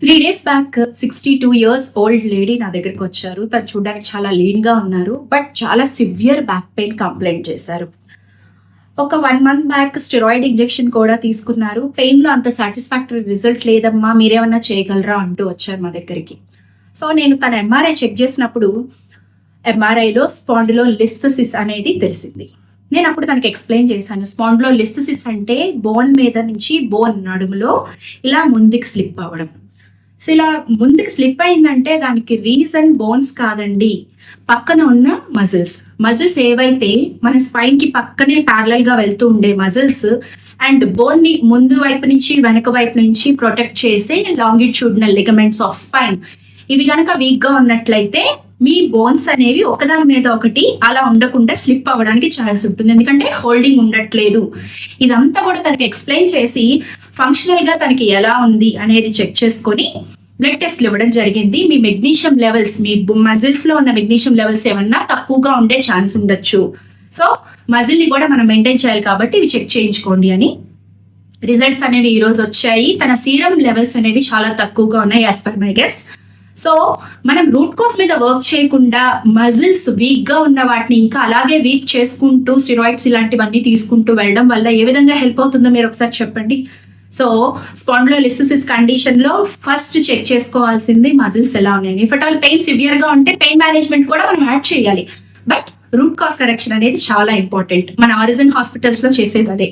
3 days back 62 years old lady నా దగ్గరికి వచ్చారు. తను చూడడానికి చాలా లీన్గా ఉన్నారు, బట్ చాలా సివియర్ బ్యాక్ పెయిన్ కంప్లైంట్ చేశారు. ఒక 1 month బ్యాక్ స్టెరాయిడ్ ఇంజెక్షన్ కూడా తీసుకున్నారు. పెయిన్లో అంత సాటిస్ఫాక్టరీ రిజల్ట్ లేదమ్మా, మీరేమన్నా చేయగలరా అంటూ వచ్చారు మా దగ్గరికి. సో నేను తన ఎంఆర్ఐ చెక్ చేసినప్పుడు ఎంఆర్ఐలో స్పాండిలోలిస్థెసిస్ అనేది తెలిసింది. నేను అప్పుడు తనకి ఎక్స్ప్లెయిన్ చేశాను. స్పాండిలోలిస్థెసిస్ అంటే బోన్ మీద నుంచి బోన్ నడుములో ఇలా ముందుకు స్లిప్ అవ్వడం. సో ఇలా ముందుకు స్లిప్ అయిందంటే దానికి రీజన్ బోన్స్ కాదండి, పక్కన ఉన్న మజిల్స్ ఏవైతే మన స్పైన్ కి పక్కనే ప్యారలల్ గా వెళ్తూ ఉండే మజిల్స్ అండ్ బోన్ ని ముందు వైపు నుంచి వెనక వైపు నుంచి ప్రొటెక్ట్ చేసే లాంగిట్యూడినల్ లిగమెంట్స్ ఆఫ్ స్పైన్ ఇవి కనుక వీక్ గా ఉన్నట్లయితే మీ బోన్స్ అనేవి ఒకదాని మీద ఒకటి అలా ఉండకుండా స్లిప్ అవ్వడానికి ఛాన్స్ ఉంటుంది, ఎందుకంటే హోల్డింగ్ ఉండట్లేదు. ఇదంతా కూడా తనకి ఎక్స్ప్లెయిన్ చేసి ఫంక్షనల్ గా తనకి ఎలా ఉంది అనేది చెక్ చేసుకొని బ్లడ్ టెస్ట్లు ఇవ్వడం జరిగింది. మీ మెగ్నీషియం లెవెల్స్, మీ మజిల్స్ లో ఉన్న మెగ్నీషియం లెవెల్స్ ఏమన్నా తక్కువగా ఉండే ఛాన్స్ ఉండొచ్చు. సో మజిల్ ని కూడా మనం మెయింటైన్ చేయాలి కాబట్టి ఇవి చెక్ చేయించుకోండి అని. రిజల్ట్స్ అనేవి ఈ రోజు వచ్చాయి. తన సీరం లెవెల్స్ అనేవి చాలా తక్కువగా ఉన్నాయి as per my guess. So మనం రూట్ కాజ్ మీద వర్క్ చేయకుండా మజిల్స్ వీక్ గా ఉన్న వాటిని ఇంకా అలాగే వీక్ చేసుకుంటూ స్టెరాయిడ్స్ ఇలాంటివన్నీ తీసుకుంటూ వెళ్ళడం వల్ల ఏ విధంగా హెల్ప్ అవుతుందో మీరు ఒకసారి చెప్పండి. సో స్పాండిలోలిస్థెసిస్ కండిషన్ లో ఫస్ట్ చెక్ చేసుకోవాల్సింది మజిల్స్ ఎలా ఉన్నాయి. If at all pain severe గా ఉంటే పెయిన్ మేనేజ్మెంట్ కూడా మనం యాడ్ చేయాలి, బట్ రూట్ కాజ్ కరెక్షన్ అనేది చాలా ఇంపార్టెంట్. మన ఆరిజిన్ హాస్పిటల్స్ లో చేసేది అదే.